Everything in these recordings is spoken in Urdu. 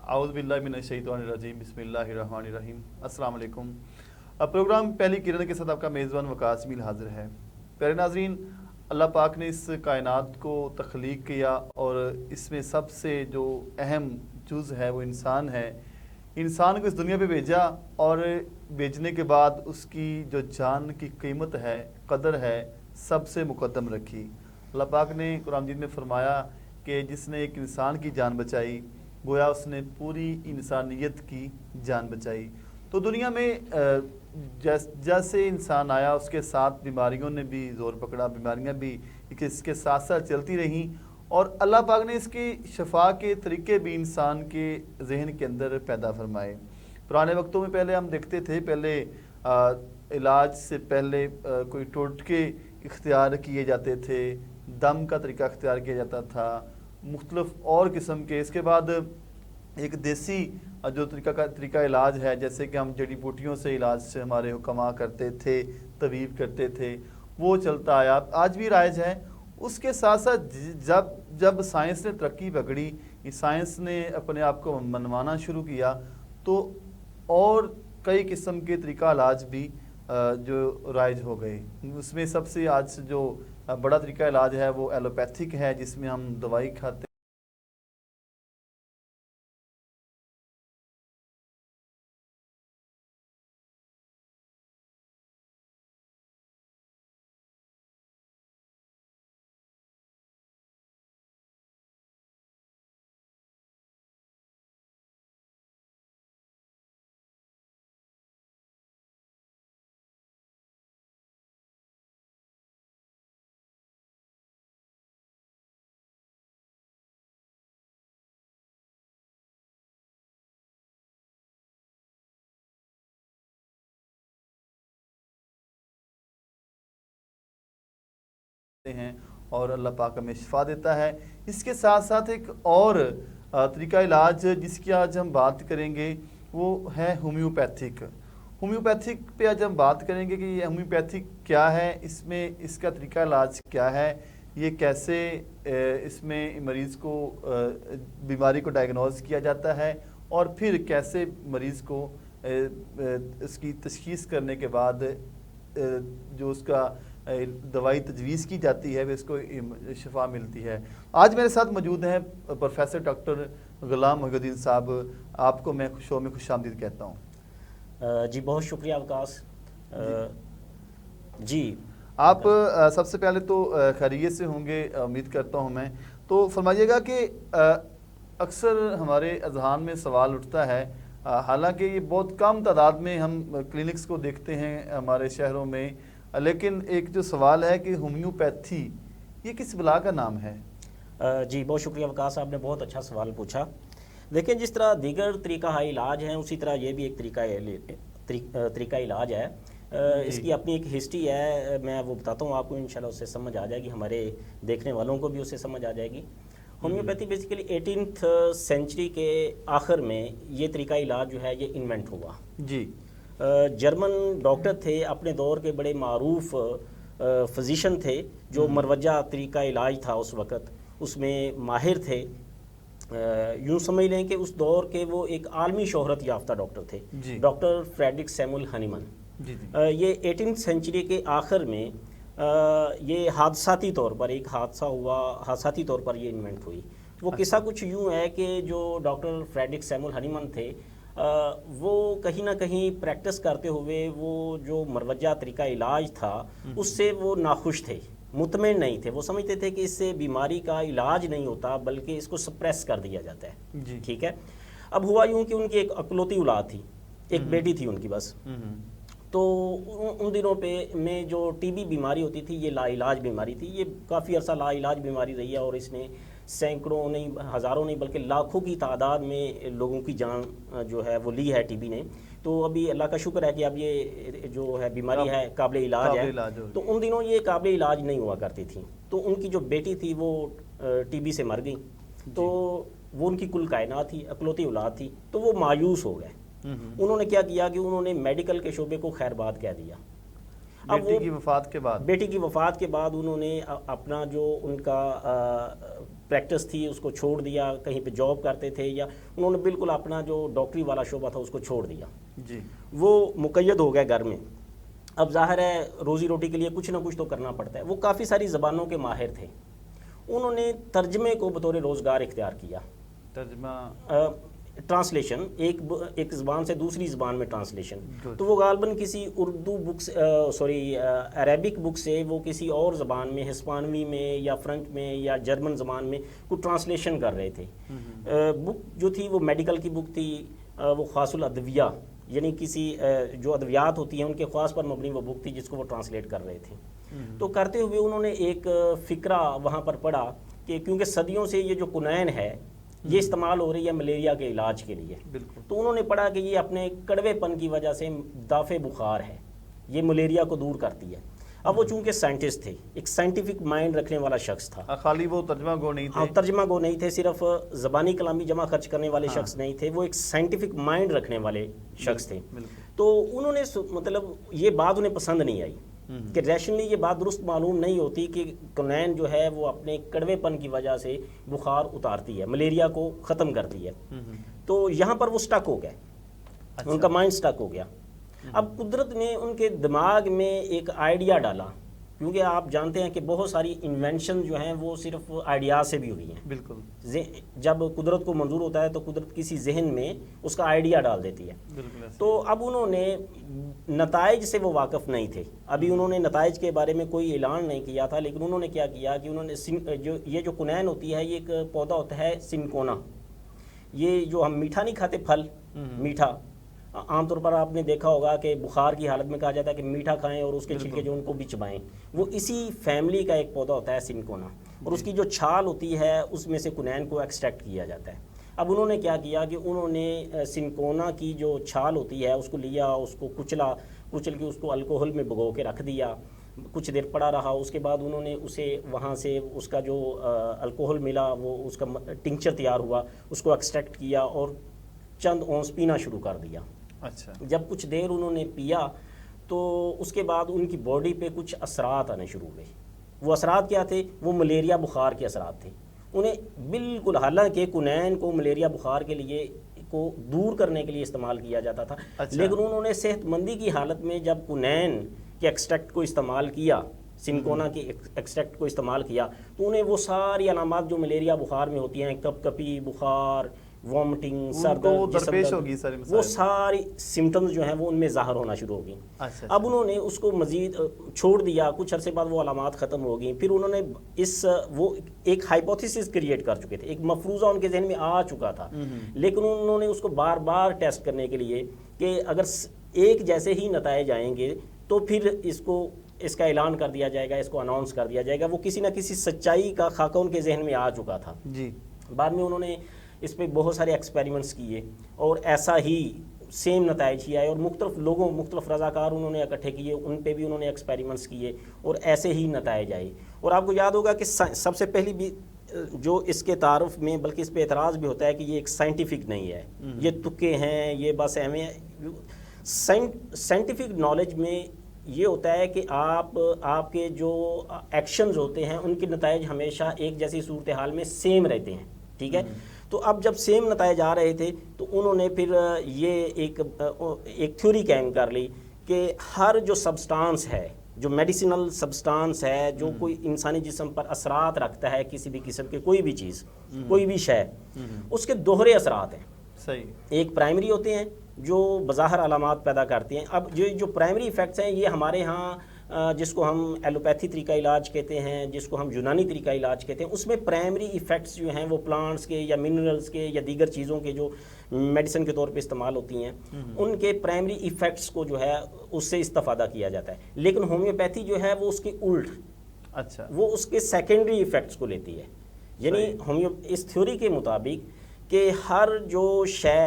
اعوذ باللہ من الشیطان الرجیم بسم اللہ الرحمن الرحیم السلام علیکم۔ پروگرام پہلی کرن کے ساتھ آپ کا میزبان وقاص میل حاضر ہے۔ پیارے ناظرین، اللہ پاک نے اس کائنات کو تخلیق کیا اور اس میں سب سے جو اہم جز ہے وہ انسان ہے۔ انسان کو اس دنیا پہ بھیجا اور بھیجنے کے بعد اس کی جو جان کی قیمت ہے، قدر ہے، سب سے مقدم رکھی۔ اللہ پاک نے قرآن مجید میں فرمایا کہ جس نے ایک انسان کی جان بچائی گویا اس نے پوری انسانیت کی جان بچائی۔ تو دنیا میں جیسے انسان آیا اس کے ساتھ بیماریوں نے بھی زور پکڑا، بیماریاں بھی اس کے ساتھ ساتھ چلتی رہیں، اور اللہ پاک نے اس کی شفا کے طریقے بھی انسان کے ذہن کے اندر پیدا فرمائے۔ پرانے وقتوں میں پہلے ہم دیکھتے تھے، پہلے علاج سے پہلے کوئی ٹوٹکے اختیار کیے جاتے تھے، دم کا طریقہ اختیار کیا جاتا تھا، مختلف اور قسم کے۔ اس کے بعد ایک دیسی جو طریقہ علاج ہے، جیسے کہ ہم جڑی بوٹیوں سے علاج سے ہمارے حکماں کرتے تھے، طبیب کرتے تھے، وہ چلتا آیا، آج بھی رائج ہے۔ اس کے ساتھ ساتھ جب سائنس نے ترقی پکڑی، سائنس نے اپنے آپ کو منوانا شروع کیا، تو اور کئی قسم کے طریقہ علاج بھی جو رائج ہو گئے۔ اس میں سب سے آج جو بڑا طریقہ علاج ہے وہ ایلوپیتھک ہے، جس میں ہم دوائی کھاتے ہیں اور اللہ پاک ہمیں شفا دیتا ہے۔ اس کے ساتھ ساتھ ایک اور طریقہ علاج جس کی آج ہم بات کریں گے وہ ہے ہومیوپیتھک۔ ہومیوپیتھک پہ آج ہم بات کریں گے کہ یہ ہومیوپیتھک کیا ہے، اس میں اس کا طریقہ علاج کیا ہے، یہ کیسے اس میں مریض کو بیماری کو ڈائگنوز کیا جاتا ہے، اور پھر کیسے مریض کو اس کی تشخیص کرنے کے بعد جو اس کا دوائی تجویز کی جاتی ہے اس کو شفا ملتی ہے۔ آج میرے ساتھ موجود ہیں پروفیسر ڈاکٹر غلام محی الدین صاحب، آپ کو میں شو میں خوش آمدید کہتا ہوں۔ جی بہت شکریہ وقاص۔ جی آپ سب سے پہلے تو خیریت سے ہوں گے، امید کرتا ہوں میں، تو فرمائیے گا کہ اکثر ہمارے اذہان میں سوال اٹھتا ہے، حالانکہ یہ بہت کم تعداد میں ہم کلینکس کو دیکھتے ہیں ہمارے شہروں میں، لیکن ایک جو سوال ہے کہ ہومیوپیتھی یہ کس بلا کا نام ہے؟ جی بہت شکریہ وقاص، آپ نے بہت اچھا سوال پوچھا۔ دیکھیں، جس طرح دیگر طریقہ علاج ہیں اسی طرح یہ بھی ایک طریقہ علاج ہے۔ اس کی اپنی ایک ہسٹری ہے، میں وہ بتاتا ہوں آپ کو، انشاءاللہ اس سے سمجھ آ جائے گی، ہمارے دیکھنے والوں کو بھی اس سے سمجھ آ جائے گی۔ ہومیوپیتھی بیسیکلی 18th سینچری کے آخر میں یہ طریقہ علاج جو ہے یہ انوینٹ ہوا۔ جی، جرمن ڈاکٹر تھے، اپنے دور کے بڑے معروف فزیشن تھے، جو مروجہ طریقہ علاج تھا اس وقت اس میں ماہر تھے۔ یوں سمجھ لیں کہ اس دور کے وہ ایک عالمی شہرت یافتہ ڈاکٹر تھے، ڈاکٹر فریڈرک سیموئل ہنیمن۔ یہ 18th سینچری کے آخر میں یہ حادثاتی طور پر ایک حادثہ ہوا، حادثاتی طور پر یہ انوینٹ ہوئی۔ وہ قصہ کچھ یوں ہے کہ جو ڈاکٹر فریڈرک سیموئل ہنیمن تھے، وہ کہیں نہ کہیں پریکٹس کرتے ہوئے وہ جو مروجہ طریقہ علاج تھا اس سے وہ ناخوش تھے، مطمئن نہیں تھے۔ وہ سمجھتے تھے کہ اس سے بیماری کا علاج نہیں ہوتا بلکہ اس کو سپریس کر دیا جاتا ہے۔ ٹھیک ہے، اب ہوا یوں کہ ان کی ایک اکلوتی اولاد تھی، ایک بیٹی تھی ان کی بس۔ تو ان دنوں پہ میں جو ٹی بی بیماری ہوتی تھی یہ لا علاج بیماری تھی، یہ کافی عرصہ لا علاج بیماری رہی ہے، اور اس نے سینکڑوں نہیں، ہزاروں نہیں بلکہ لاکھوں کی تعداد میں لوگوں کی جان جو ہے وہ لی ہے ٹی بی نے۔ تو ابھی اللہ کا شکر ہے کہ اب یہ جو ہے بیماری ہے قابل علاج ہے، تو ان دنوں یہ قابل علاج نہیں ہوا کرتی تھی۔ تو ان کی جو بیٹی تھی وہ ٹی بی سے مر گئی، تو وہ ان کی کل کائنات تھی، اکلوتی اولاد تھی، تو وہ مایوس ہو گئے۔ انہوں نے کیا کیا کہ انہوں نے میڈیکل کے شعبے کو خیر باد کہہ دیا۔ بیٹی کی وفات کے بعد انہوں نے اپنا جو ان کا پریکٹس تھی اس کو چھوڑ دیا, کہیں پہ جاب کرتے تھے, یا انہوں نے بالکل اپنا جو ڈاکٹری والا شعبہ تھا اس کو چھوڑ دیا. جی. وہ مقید ہو گئے گھر میں. اب ظاہر ہے روزی روٹی کے لیے کچھ نہ کچھ تو کرنا پڑتا ہے. وہ کافی ساری زبانوں کے ماہر تھے. انہوں نے ترجمے کو بطور روزگار اختیار کیا. ترجمہ ٹرانسلیشن, ایک زبان سے دوسری زبان میں ٹرانسلیشن. تو وہ غالباً کسی اردو بک عربک بک سے وہ کسی اور زبان میں, ہسپانوی میں یا فرنچ میں یا جرمن زبان میں کوئی ٹرانسلیشن کر رہے تھے. بک جو تھی وہ میڈیکل کی بک تھی, وہ خاص الادویہ, یعنی کسی جو ادویات ہوتی ہیں ان کے خاص پر مبنی وہ بک تھی جس کو وہ ٹرانسلیٹ کر رہے تھے. تو کرتے ہوئے انہوں نے ایک فقرہ وہاں پر پڑھا کہ کیونکہ صدیوں سے یہ جو کنین ہے یہ استعمال ہو رہی ہے ملیریا کے علاج کے لیے. تو انہوں نے پڑھا کہ یہ اپنے کڑوے پن کی وجہ سے دافع بخار ہے, یہ ملیریا کو دور کرتی ہے. اب وہ چونکہ سائنٹسٹ تھے, ایک سائنٹیفک مائنڈ رکھنے والا شخص تھا, خالی وہ ترجمہ گو نہیں تھے. ترجمہ گو نہیں تھے, صرف زبانی کلامی جمع خرچ کرنے والے شخص نہیں تھے, وہ ایک سائنٹیفک مائنڈ رکھنے والے شخص تھے. تو انہوں نے مطلب یہ بات انہیں پسند نہیں آئی کہ ریشنلی یہ بات درست معلوم نہیں ہوتی کہ کنین جو ہے وہ اپنے کڑوے پن کی وجہ سے بخار اتارتی ہے, ملیریا کو ختم کرتی ہے. تو یہاں پر وہ سٹک ہو گئے, ان کا مائنڈ سٹک ہو گیا. اب قدرت نے ان کے دماغ میں ایک آئیڈیا ڈالا, کیونکہ آپ جانتے ہیں کہ بہت ساری انوینشن جو ہیں وہ صرف آئیڈیاز سے بھی ہوئی ہیں. بالکل. جب قدرت کو منظور ہوتا ہے تو قدرت کسی ذہن میں اس کا آئیڈیا ڈال دیتی ہے. تو اب انہوں نے نتائج سے وہ واقف نہیں تھے, ابھی انہوں نے نتائج کے بارے میں کوئی اعلان نہیں کیا تھا, لیکن انہوں نے کیا کیا کہ انہوں نے یہ جو کنین ہوتی ہے یہ ایک پودا ہوتا ہے سنکونا, یہ جو ہم میٹھا نہیں کھاتے پھل میٹھا, عام طور پر آپ نے دیکھا ہوگا کہ بخار کی حالت میں کہا جاتا ہے کہ میٹھا کھائیں اور اس کے چھلکے جو ان کو بھی چبائیں. وہ اسی فیملی کا ایک پودا ہوتا ہے سنکونا, اور اس کی جو چھال ہوتی ہے اس میں سے کنین کو ایکسٹریکٹ کیا جاتا ہے. اب انہوں نے کیا کیا کہ انہوں نے سنکونا کی جو چھال ہوتی ہے اس کو لیا, اس کو کچل کے اس کو الکوہل میں بھگو کے رکھ دیا, کچھ دیر پڑا رہا. اس کے بعد انہوں نے اسے وہاں سے اس کا جو الکوہل ملا وہ اس کا ٹنکچر تیار ہوا, اس کو ایکسٹریکٹ کیا اور چند اونس پینا شروع کر دیا. اچھا. جب کچھ دیر انہوں نے پیا تو اس کے بعد ان کی باڈی پہ کچھ اثرات آنے شروع ہوئے. وہ اثرات کیا تھے؟ وہ ملیریا بخار کے اثرات تھے. انہیں بالکل, حالانکہ کنین کو ملیریا بخار کے لیے کو دور کرنے کے لیے استعمال کیا جاتا تھا, لیکن انہوں نے صحت مندی کی حالت میں جب کنین کے ایکسٹریکٹ کو استعمال کیا, سنکونا کے ایکسٹریکٹ کو استعمال کیا, تو انہیں وہ ساری علامات جو ملیریا بخار میں ہوتی ہیں, کپ کپی, بخار, وامٹنگ, سر درد, وہ ساری سمٹمز جو ہیں وہ ان میں ظاہر ہونا شروع ہو گئیں. اب انہوں نے اس کو مزید چھوڑ دیا, کچھ عرصے بعد وہ علامات ختم ہو گئیں. پھر انہوں نے وہ ایک ہائپوتھیسس کریٹ کر چکے تھے, ایک مفروضہ ان کے ذہن میں آ چکا تھا, لیکن انہوں نے اس کو بار بار ٹیسٹ کرنے کے لیے کہ اگر ایک جیسے ہی نتائج آئیں گے تو پھر اس کا اعلان کر دیا جائے گا, اس کو اناؤنس کر دیا جائے گا. وہ کسی نہ کسی سچائی کا خاکہ ان کے ذہن میں آ چکا تھا. بعد میں انہوں نے اس پہ بہت سارے ایکسپیریمنٹس کیے اور ایسا ہی سیم نتائج ہی آئے, اور مختلف رضاکار انہوں نے اکٹھے کیے, ان پہ بھی انہوں نے ایکسپیریمنٹس کیے اور ایسے ہی نتائج آئے. اور آپ کو یاد ہوگا کہ سب سے پہلی بھی جو اس کے تعارف میں بلکہ اس پہ اعتراض بھی ہوتا ہے کہ یہ ایک سائنٹیفک نہیں ہے, یہ تکے ہیں, یہ بس ایویں. سائنٹیفک نالج میں یہ ہوتا ہے کہ آپ کے جو ایکشنز ہوتے ہیں ان کے نتائج ہمیشہ ایک جیسی صورتحال میں سیم رہتے ہیں. ٹھیک ہے. تو اب جب سیم نتائج آ رہے تھے تو انہوں نے پھر یہ ایک تھیوری قائم کر لی کہ ہر جو سبسٹانس ہے, جو میڈیسنل سبسٹانس ہے, جو کوئی انسانی جسم پر اثرات رکھتا ہے, کسی بھی قسم کے کوئی بھی چیز, کوئی بھی شے, اس کے دوہرے اثرات ہیں. صحیح. ایک پرائمری ہوتے ہیں جو بظاہر علامات پیدا کرتے ہیں. اب جو پرائمری ایفیکٹس ہیں یہ ہمارے ہاں جس کو ہم ایلوپیتھی طریقہ علاج کہتے ہیں, جس کو ہم یونانی طریقہ علاج کہتے ہیں, اس میں پرائمری ایفیکٹس جو ہیں وہ پلانٹس کے یا منرلز کے یا دیگر چیزوں کے جو میڈیسن کے طور پہ استعمال ہوتی ہیں ان کے پرائمری ایفیکٹس کو جو ہے اس سے استفادہ کیا جاتا ہے. لیکن ہومیوپیتھی جو ہے وہ اس کے الٹ, وہ اس کے سیکنڈری ایفیکٹس کو لیتی ہے. یعنی اس تھیوری کے مطابق کہ ہر جو شے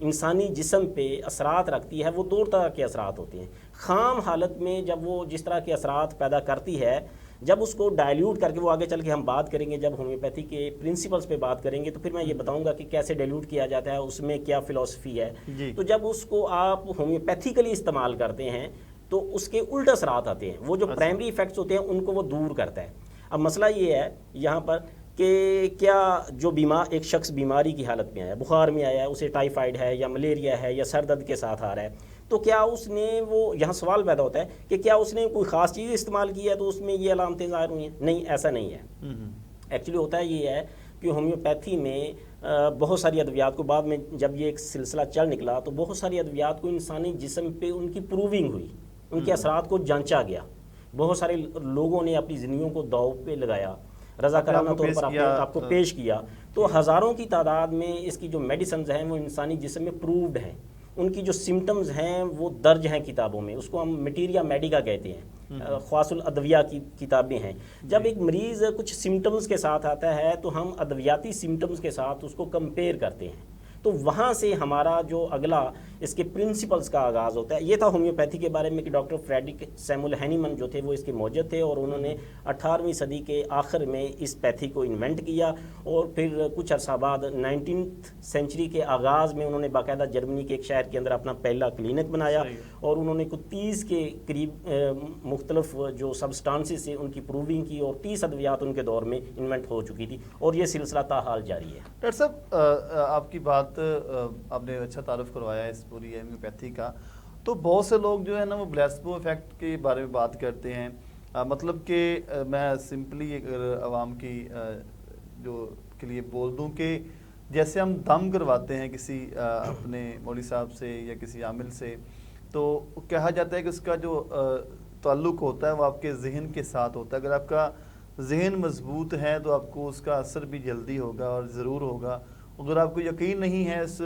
انسانی جسم پہ اثرات رکھتی ہے وہ دو طرح کے اثرات ہوتے ہیں. خام حالت میں جب وہ جس طرح کے اثرات پیدا کرتی ہے, جب اس کو ڈائلیوٹ کر کے, وہ آگے چل کے ہم بات کریں گے جب ہومیوپیتھی کے پرنسپلز پہ بات کریں گے تو پھر میں یہ بتاؤں گا کہ کیسے ڈائلیوٹ کیا جاتا ہے, اس میں کیا فلسفی ہے. تو جب اس کو آپ ہومیوپیتھیکلی استعمال کرتے ہیں تو اس کے الٹ اثرات آتے ہیں. وہ جو پرائمری ایفیکٹس ہوتے ہیں ان کو وہ دور کرتا ہے. اب مسئلہ یہ ہے یہاں پر کہ کیا جو ایک شخص بیماری کی حالت میں آیا، بخار میں آیا ہے، اسے ٹائیفائڈ ہے یا ملیریا ہے یا سر درد کے ساتھ آ رہا ہے، تو کیا اس نے یہاں سوال پیدا ہوتا ہے کہ کیا اس نے کوئی خاص چیز استعمال کی ہے تو اس میں یہ علامتیں ظاہر ہوئی ہیں؟ نہیں، ایسا نہیں ہے۔ ایکچولی ہوتا ہے یہ ہے کہ ہومیوپیتھی میں بہت ساری ادویات کو بعد میں جب یہ ایک سلسلہ چل نکلا تو بہت ساری ادویات کو انسانی جسم پہ ان کی پروونگ ہوئی، ان کے اثرات کو جانچا گیا، بہت سارے لوگوں نے اپنی زندگیوں کو داؤ پہ لگایا، رضاکارانہ طور پر آپ کو پیش کیا، تو ہزاروں کی تعداد میں اس کی جو میڈیسنز ہیں وہ انسانی جسم میں پرووڈ ہیں، ان کی جو سمٹمز ہیں وہ درج ہیں کتابوں میں، اس کو ہم میٹیریا میڈیکا کہتے ہیں، خواص الادویہ کی کتابیں ہیں۔ جب ایک مریض کچھ سمٹمز کے ساتھ آتا ہے تو ہم ادویاتی سمٹمز کے ساتھ اس کو کمپیئر کرتے ہیں، تو وہاں سے ہمارا جو اگلا اس کے پرنسپلز کا آغاز ہوتا ہے۔ یہ تھا ہومیوپیتھی کے بارے میں کہ ڈاکٹر فریڈرک سیمول ہینیمن جو تھے وہ اس کے موجد تھے، اور انہوں نے 18ویں صدی کے آخر میں اس پیتھی کو انوینٹ کیا، اور پھر کچھ عرصہ بعد 19th سینچری کے آغاز میں انہوں نے باقاعدہ جرمنی کے ایک شہر کے اندر اپنا پہلا کلینک بنایا، اور انہوں نے کچھ 30 کے قریب مختلف جو سبسٹانسز سے ان کی پروونگ کی، اور 30 ادویات ان کے دور میں انوینٹ ہو چکی تھی، اور یہ سلسلہ تاحال جاری ہے۔ ڈاکٹر صاحب، آپ کی بات آپ نے اچھا تعارف کروایا اس پوری ہومیوپیتھی کا، تو بہت سے لوگ جو ہے نا وہ پلیسبو ایفیکٹ کے بارے میں بات کرتے ہیں، مطلب کہ میں سمپلی اگر عوام کی جو کے لیے بول دوں کہ جیسے ہم دم کرواتے ہیں کسی اپنے مولوی صاحب سے یا کسی عامل سے، تو کہا جاتا ہے کہ اس کا جو تعلق ہوتا ہے وہ آپ کے ذہن کے ساتھ ہوتا ہے، اگر آپ کا ذہن مضبوط ہے تو آپ کو اس کا اثر بھی جلدی ہوگا اور ضرور ہوگا، اگر آپ کو یقین نہیں ہے اس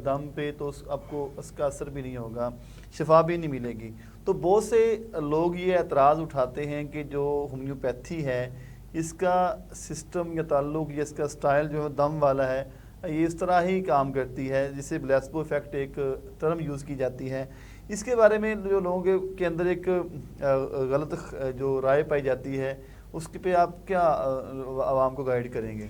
دم پہ تو آپ کو اس کا اثر بھی نہیں ہوگا، شفا بھی نہیں ملے گی۔ تو بہت سے لوگ یہ اعتراض اٹھاتے ہیں کہ جو ہومیوپیتھی ہے اس کا سسٹم یا تعلق یا اس کا سٹائل جو ہے دم والا ہے، یہ اس طرح ہی کام کرتی ہے، جسے پلیسبو ایفیکٹ ایک ٹرم یوز کی جاتی ہے۔ اس کے بارے میں جو لوگوں کے اندر ایک غلط جو رائے پائی جاتی ہے، اس پہ آپ کیا عوام کو گائیڈ کریں گے؟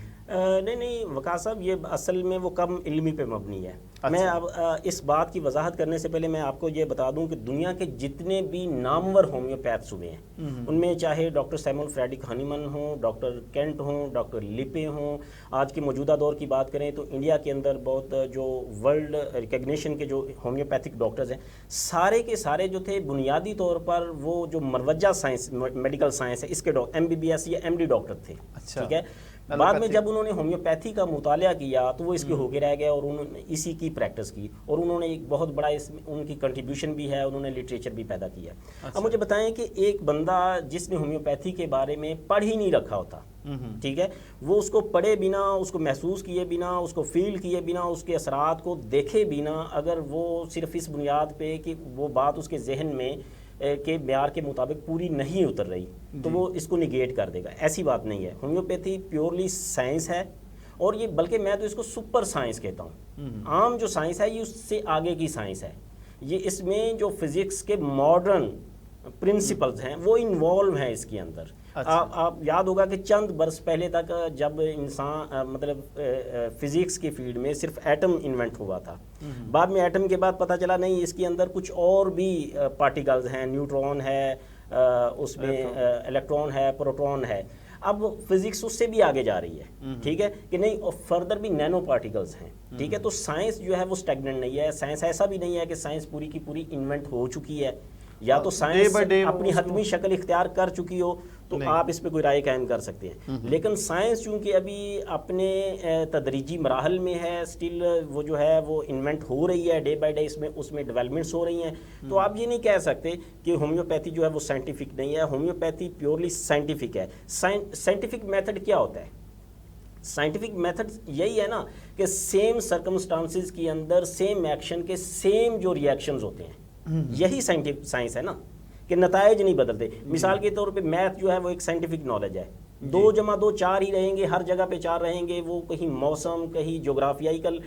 نہیں وقاص صاحب، یہ اصل میں وہ کم علمی پہ مبنی ہے۔ میں اب اس بات کی وضاحت کرنے سے پہلے میں آپ کو یہ بتا دوں کہ دنیا کے جتنے بھی نامور ہومیوپیتھس ہوئے ہیں ان میں چاہے ڈاکٹر سیمول فریڈرک ہینیمن ہوں، ڈاکٹر کینٹ ہوں، ڈاکٹر لیپے ہوں، آج کے موجودہ دور کی بات کریں تو انڈیا کے اندر بہت جو ورلڈ ریکگنیشن کے جو ہومیوپیتھک ڈاکٹرز ہیں، سارے کے سارے جو تھے بنیادی طور پر وہ جو مروجہ سائنس میڈیکل سائنس ہے اس کے MBBS یا MD ڈاکٹر تھے، ٹھیک ہے۔ بعد میں جب انہوں نے ہومیوپیتھی کا مطالعہ کیا تو وہ اس کے ہو کے رہ گئے، اور انہوں نے اسی کی پریکٹس کی، اور انہوں نے ایک بہت بڑا اس میں ان کی کنٹریبیوشن بھی ہے، انہوں نے لٹریچر بھی پیدا کیا۔ اب مجھے بتائیں کہ ایک بندہ جس نے ہومیوپیتھی کے بارے میں پڑھ ہی نہیں رکھا ہوتا، ٹھیک ہے، وہ اس کو پڑھے بنا، اس کو محسوس کیے بنا، اس کو فیل کیے بنا، اس کے اثرات کو دیکھے بنا، اگر وہ صرف اس بنیاد پہ کہ وہ بات اس کے ذہن میں کے معیار کے مطابق پوری نہیں اتر رہی تو وہ اس کو نگیٹ کر دے گا، ایسی بات نہیں ہے۔ ہومیوپیتھی پیورلی سائنس ہے، اور یہ بلکہ میں تو اس کو سپر سائنس کہتا ہوں۔ عام جو سائنس ہے یہ اس سے آگے کی سائنس ہے، یہ اس میں جو فزکس کے ماڈرن پرنسپلز ہیں وہ انوالو ہیں اس کے اندر۔ آپ یاد ہوگا کہ چند برس پہلے تک جب انسان مطلب فزکس کی فیلڈ میں صرف ایٹم انوینٹ ہوا تھا، بعد میں ایٹم کے بعد پتہ چلا نہیں اس کے اندر کچھ اور بھی پارٹیکلز ہیں، نیوٹرون ہے، اس میں الیکٹران ہے، پروٹون ہے۔ اب فزکس اس سے بھی آگے جا رہی ہے، ٹھیک ہے کہ نہیں، فردر بھی نینو پارٹیکلز ہیں، ٹھیک ہے۔ تو سائنس جو ہے وہ اسٹیگننٹ نہیں ہے، سائنس ایسا بھی نہیں ہے کہ سائنس پوری کی پوری انوینٹ ہو چکی ہے، یا تو سائنس اپنی حتمی شکل اختیار کر چکی ہو تو آپ اس پہ کوئی رائے قائم کر سکتے ہیں، لیکن سائنس چونکہ ابھی اپنے تدریجی مراحل میں ہے، اسٹل وہ جو ہے وہ انوینٹ ہو رہی ہے، ڈے بائی ڈے اس میں ڈیولپمنٹس ہو رہی ہیں، تو آپ یہ نہیں کہہ سکتے کہ ہومیوپیتھی جو ہے وہ سائنٹیفک نہیں ہے۔ ہومیوپیتھی پیورلی سائنٹیفک ہے۔ سائنٹیفک میتھڈ کیا ہوتا ہے؟ سائنٹیفک میتھڈ یہی ہے نا کہ سیم سرکمسٹانسز کے اندر سیم ایکشن کے سیم جو ریئیکشنز ہوتے ہیں، یہی سائنس ہے نا، کہ نتائج نہیں بدلتے۔ مثال کے طور پہ میتھ جو ہے وہ ایک سائنٹیفک نالج ہے، 2 + 2 4 ہی رہیں گے، ہر جگہ پہ 4 رہیں گے، وہ کہیں موسم، کہیں جغرافیائیکل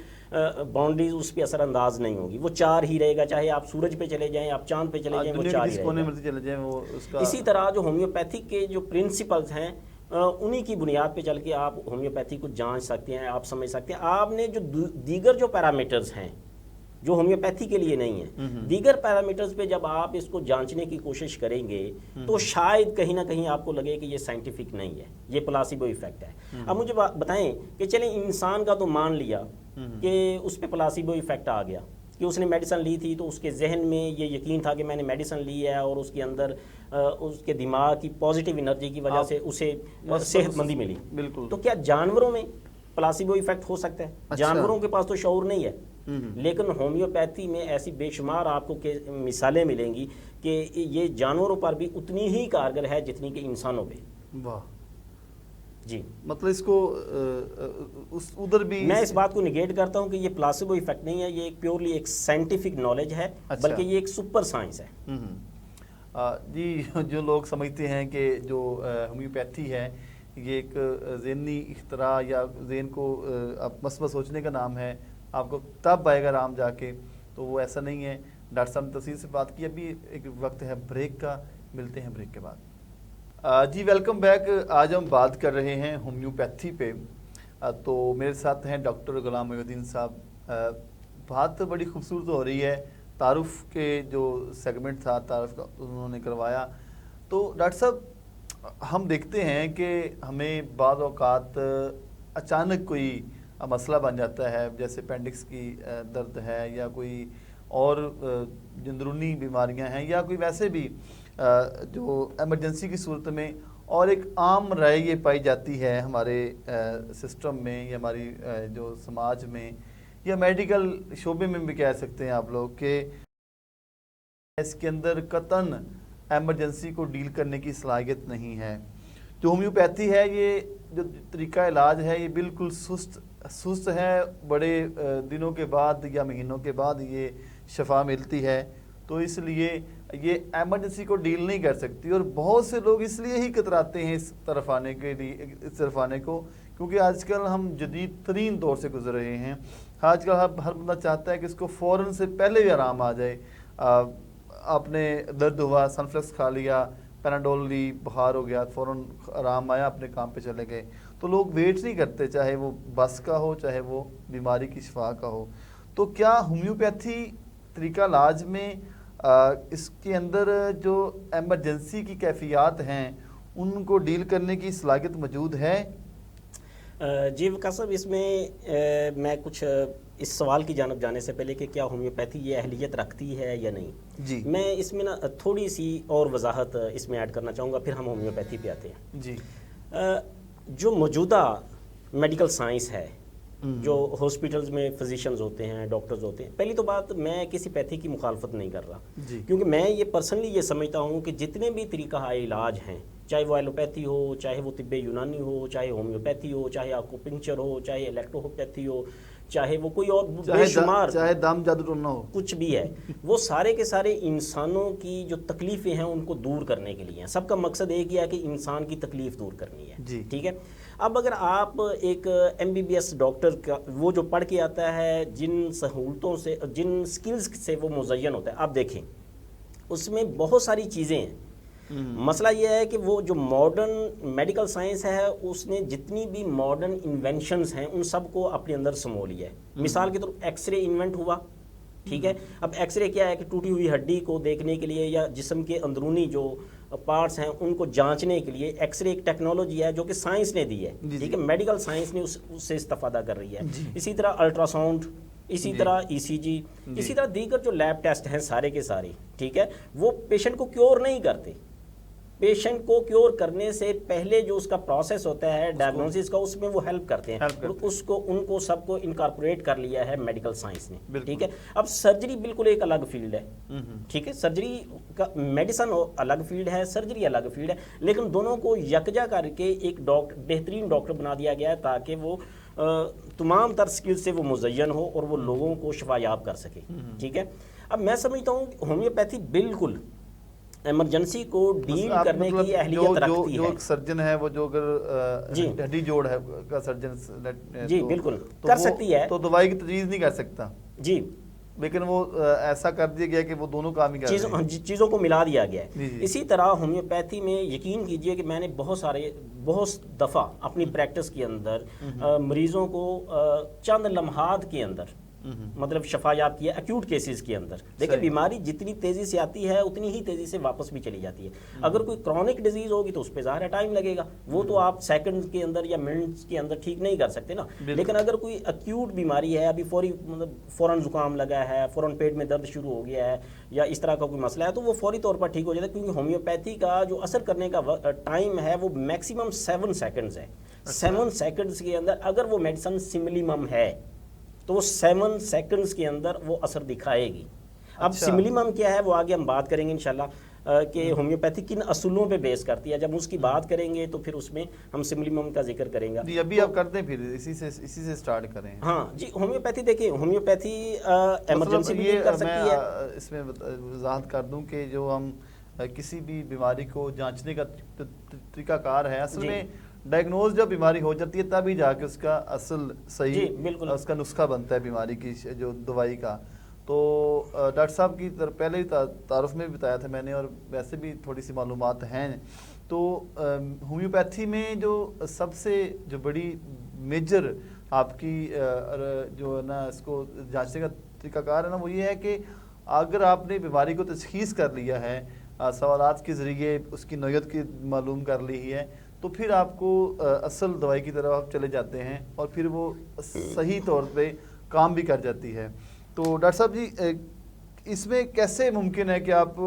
باؤنڈریز اس پہ اثر انداز نہیں ہوگی، وہ 4 ہی رہے گا، چاہے آپ سورج پہ چلے جائیں، آپ چاند پہ چلے جائیں، وہ 4 ہی رہے گا۔ اسی طرح جو ہومیوپیتھک کے جو پرنسپلز ہیں انہی کی بنیاد پہ چل کے آپ ہومیوپیتھی کو جانچ سکتے ہیں، آپ سمجھ سکتے ہیں۔ آپ نے جو دیگر جو پیرامیٹرز ہیں جو ہومیوپیتھی کے لیے نہیں ہے. دیگر پیرامیٹرز پہ جب آپ اس کو جانچنے کی کوشش کریں گے تو شاید کہیں نہ کہیں آپ کو لگے کہ یہ سائنٹیفک نہیں ہے, یہ پلاسیبو ایفیکٹ ہے. اب مجھے بتائیں کہ چلیں انسان کا تو مان لیا کہ اس پہ پلاسیبو ایفیکٹ آ گیا, کہ اس نے میڈیسن لی تھی تو اس کے ذہن میں یہ یقین تھا کہ میں نے میڈیسن لی ہے اور اس کے اندر اس کے دماغ کی پازیٹیو انرجی کی وجہ سے اسے صحت مندی ملی. بالکل. تو کیا جانوروں میں پلاسیبو ایفیکٹ ہو سکتا ہے؟ جانوروں کے پاس تو شعور نہیں ہے, لیکن ہومیوپیتھی میں ایسی بے شمار آپ کو مثالیں ملیں گی کہ یہ جانوروں پر بھی اتنی ہی کارگر ہے جتنی کہ انسانوں پہ. واہ. جی, مطلب اس کو ادھر بھی میں اس بات کو نگیٹ کرتا ہوں کہ یہ پلاسیبو ایفیکٹ نہیں ہے, یہ ایک پیورلی ایک سائنٹیفک نالج ہے, بلکہ یہ ایک سپر سائنس ہے. جی, جو لوگ سمجھتے ہیں کہ جو ہومیوپیتھی ہے یہ ایک ذہنی اختراع یا ذہن کو مثبت سوچنے کا نام ہے, آپ کو تب آئے گا آرام جا کے, تو وہ ایسا نہیں ہے. ڈاکٹر صاحب نے تفصیل سے بات کی. ابھی ایک وقت ہے بریک کا, ملتے ہیں بریک کے بعد. جی ویلکم بیک. آج ہم بات کر رہے ہیں ہومیوپیتھی پہ. تو میرے ساتھ ہیں ڈاکٹر غلام محی الدین صاحب. بات بڑی خوبصورت ہو رہی ہے, تعارف کے جو سیگمنٹ تھا تعارف کا انہوں نے کروایا. تو ڈاکٹر صاحب ہم دیکھتے ہیں کہ ہمیں بعض اوقات اچانک کوئی مسئلہ بن جاتا ہے, جیسے اپینڈکس کی درد ہے یا کوئی اور اندرونی بیماریاں ہیں یا کوئی ویسے بھی جو ایمرجنسی کی صورت میں, اور ایک عام رائے یہ پائی جاتی ہے ہمارے سسٹم میں یا ہماری جو سماج میں یا میڈیکل شعبے میں بھی کہہ سکتے ہیں آپ لوگ, کہ اس کے اندر قطعاً ایمرجنسی کو ڈیل کرنے کی صلاحیت نہیں ہے. جو ہومیوپیتھی ہے, یہ جو طریقہ علاج ہے, یہ بالکل سست ہے. بڑے دنوں کے بعد یا مہینوں کے بعد یہ شفا ملتی ہے. تو اس لیے یہ ایمرجنسی کو ڈیل نہیں کر سکتی, اور بہت سے لوگ اس لیے ہی کتراتے ہیں اس طرف آنے کو, کیونکہ آج کل ہم جدید ترین دور سے گزر رہے ہیں. آج کل ہر بندہ چاہتا ہے کہ اس کو فوراً سے پہلے بھی آرام آ جائے. آپ نے درد ہوا, سنفلیکس کھا لیا, پیناڈول لی, بخار ہو گیا, فوراً آرام آیا, اپنے کام پہ چلے گئے. تو لوگ ویٹ نہیں کرتے, چاہے وہ بس کا ہو چاہے وہ بیماری کی شفا کا ہو. تو کیا ہومیوپیتھی طریقہ علاج میں اس کے اندر جو ایمرجنسی کی کیفیات ہیں ان کو ڈیل کرنے کی صلاحیت موجود ہے؟ جی وقاص صاحب, اس میں کچھ اس سوال کی جانب جانے سے پہلے کہ کیا ہومیوپیتھی یہ اہلیت رکھتی ہے یا نہیں, جی میں اس میں تھوڑی سی اور وضاحت اس میں ایڈ کرنا چاہوں گا, پھر ہم ہومیوپیتھی پہ آتے ہیں. جی, جو موجودہ میڈیکل سائنس ہے, جو ہاسپٹلز میں فزیشنز ہوتے ہیں, ڈاکٹرز ہوتے ہیں, پہلی تو بات میں کسی پیتھی کی مخالفت نہیں کر رہا, کیونکہ میں یہ پرسنلی یہ سمجھتا ہوں کہ جتنے بھی طریقہ علاج ہیں, چاہے وہ ایلوپیتھی ہو, چاہے وہ طب یونانی ہو, چاہے ہومیوپیتھی ہو, چاہے آکوپنکچر ہو, چاہے الیکٹروپیتھی ہو, چاہے وہ کوئی اور بے شمار, چاہے دام جادو ٹونا ہو, کچھ بھی ہے, وہ سارے کے سارے انسانوں کی جو تکلیفیں ہیں ان کو دور کرنے کے لیے ہیں. سب کا مقصد ایک ہی ہے کہ انسان کی تکلیف دور کرنی ہے. ٹھیک ہے. اب اگر آپ ایک MBBS ڈاکٹر کا وہ جو پڑھ کے آتا ہے, جن سہولتوں سے, جن سکلز سے وہ مزین ہوتا ہے, آپ دیکھیں اس میں بہت ساری چیزیں ہیں. مسئلہ یہ ہے کہ وہ جو ماڈرن میڈیکل سائنس ہے اس نے جتنی بھی ماڈرن انوینشنز ہیں ان سب کو اپنے اندر سمو لیا ہے. مثال کے طور ایکس رے انوینٹ ہوا, ٹھیک ہے. اب ایکس رے کیا ہے کہ ٹوٹی ہوئی ہڈی کو دیکھنے کے لیے یا جسم کے اندرونی جو پارٹس ہیں ان کو جانچنے کے لیے ایکس رے ایک ٹیکنالوجی ہے جو کہ سائنس نے دی ہے, ٹھیک ہے. میڈیکل سائنس نے اس سے استفادہ کر رہی ہے. اسی طرح الٹرا ساؤنڈ, اسی طرح ECG, اسی طرح دیگر جو لیب ٹیسٹ ہیں سارے کے سارے, ٹھیک ہے, وہ پیشنٹ کو کیور نہیں کرتے. پیشنٹ کو کیور کرنے سے پہلے جو اس کا پروسیس ہوتا ہے ڈائگنوسس کا, اس میں وہ ہیلپ کرتے ہیں. اس کو ان کو سب کو انکارپوریٹ کر لیا ہے میڈیکل سائنس نے, ٹھیک ہے. اب سرجری بالکل ایک الگ فیلڈ ہے, ٹھیک ہے. سرجری کا میڈیسن الگ فیلڈ ہے, سرجری الگ فیلڈ ہے, لیکن دونوں کو یکجا کر کے ایک بہترین ڈاکٹر بنا دیا گیا ہے تاکہ وہ تمام تر سکل سے وہ مزین ہو اور وہ لوگوں کو شفا یاب کر سکے, ٹھیک ہے. اب میں سمجھتا ہوں کہ ہومیوپیتھی بالکل ایمرجنسی کو ڈیل کرنے کی اہلیت رکھتی ہے. جو سرجن ہے وہ جو اگر ہڈی جوڑ ہے کا سرجن, جی بالکل کر سکتی ہے, تو دوائی کی تجویز نہیں کر سکتا. جی, لیکن وہ ایسا کر دیا گیا کہ وہ دونوں کام ہی کر رہے ہیں, چیزوں کو ملا دیا گیا ہے. اسی طرح ہومیوپیتھی میں یقین کیجئے کہ میں نے بہت دفعہ اپنی پریکٹس کے اندر مریضوں کو چند لمحات کے اندر مطلب شفا یاب کی ہے ایکیوٹ کیسز کے اندر. دیکھیں بیماری جتنی تیزی سے آتی ہے اتنی ہی تیزی سے واپس بھی چلی جاتی ہے. اگر کوئی کرونک ڈیزیز ہوگی تو اس پہ ظاہر ہے ٹائم لگے گا, وہ تو آپ سیکنڈ کے اندر یا منٹس کے اندر ٹھیک نہیں کر سکتے نا. لیکن اگر کوئی ایکیوٹ بیماری ہے, ابھی فوراً زکام لگا ہے, فوراً پیٹ میں درد شروع ہو گیا ہے, یا اس طرح کا کوئی مسئلہ ہے, تو وہ فوری طور پر ٹھیک ہو جاتا ہے, کیونکہ ہومیوپیتھی کا جو اثر کرنے کا ٹائم ہے وہ میکسیمم 7 سیکنڈز ہے. 7 سیکنڈز کے اندر اگر وہ میڈیسن سملیمم ہے تو وہ 7 سیکنڈز کے اندر وہ اثر دکھائے گی. اب سملیمم کیا ہے وہ آگے ہم بات کریں گے انشاءاللہ کہ ہومیوپیتھی کن اصولوں پہ بیس کرتی ہے. جب اس کی بات کریں گے تو پھر اس میں ہم سملیمم کا ذکر کریں گے. جی ابھی آپ کرتے ہیں, پھر اسی سے سٹارٹ کریں. ہاں جی, ہومیوپیتھی دیکھیں, ہومیوپیتھی ایمرجنسی بھی کر سکتی ہے. اس میں وضاحت کر دوں کہ جو ہم کسی بھی بیماری کو جانچنے کا طریقہ کار ہے, اصل میں ڈائگنوز جب بیماری ہو جاتی ہے تب ہی جا کے اس کا اصل صحیح اس کا نسخہ بنتا ہے بیماری کی جو دوائی کا. تو ڈاکٹر صاحب کی پہلے ہی تعارف میں بھی بتایا تھا میں نے, اور ویسے بھی تھوڑی سی معلومات ہیں. تو ہومیوپیتھی میں جو سب سے جو بڑی میجر آپ کی جو ہے نا اس کو جانچنے کا طریقہ کار ہے نا, وہ یہ ہے کہ اگر آپ نے بیماری کو تشخیص کر لیا ہے, سوالات کے ذریعے اس کی نوعیت کی معلوم کر لی ہے, تو پھر آپ کو اصل دوائی کی طرف آپ چلے جاتے ہیں اور پھر وہ صحیح طور پہ کام بھی کر جاتی ہے. تو ڈاکٹر صاحب جی اس میں کیسے ممکن ہے کہ آپ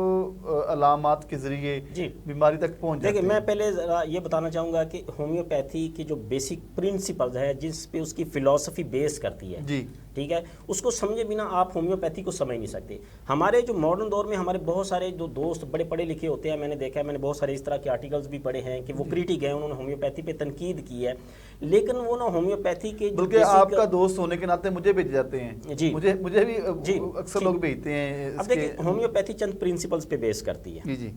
علامات کے ذریعے بیماری تک پہنچ جاتے ہیں؟ دیکھیں میں پہلے ذرا یہ بتانا چاہوں گا کہ ہومیوپیتھی کی جو بیسک پرنسپلز ہے جس پہ اس کی فلسفی بیس کرتی ہے, جی ٹھیک ہے, اس کو سمجھے بنا آپ ہومیوپیتھی کو سمجھ نہیں سکتے. ہمارے جو ماڈرن دور میں ہمارے بہت سارے جو دوست بڑے پڑھے لکھے ہوتے ہیں, میں نے دیکھا ہے, میں نے بہت سارے اس طرح کے آرٹیکلز بھی پڑھے ہیں کہ وہ کریٹک ہیں, انہوں نے ہومیوپیتھی پہ تنقید کی ہے, لیکن وہ نا ہومیوپیتھی کے بلکہ آپ کا دوست ہونے کے ناطے مجھے بھیج جاتے ہیں. جی مجھے بھی اکثر لوگ بھیجتے ہیں. اب دیکھیں ہومیوپیتھی چند پرنسپلز پہ بیس کرتی ہے. جی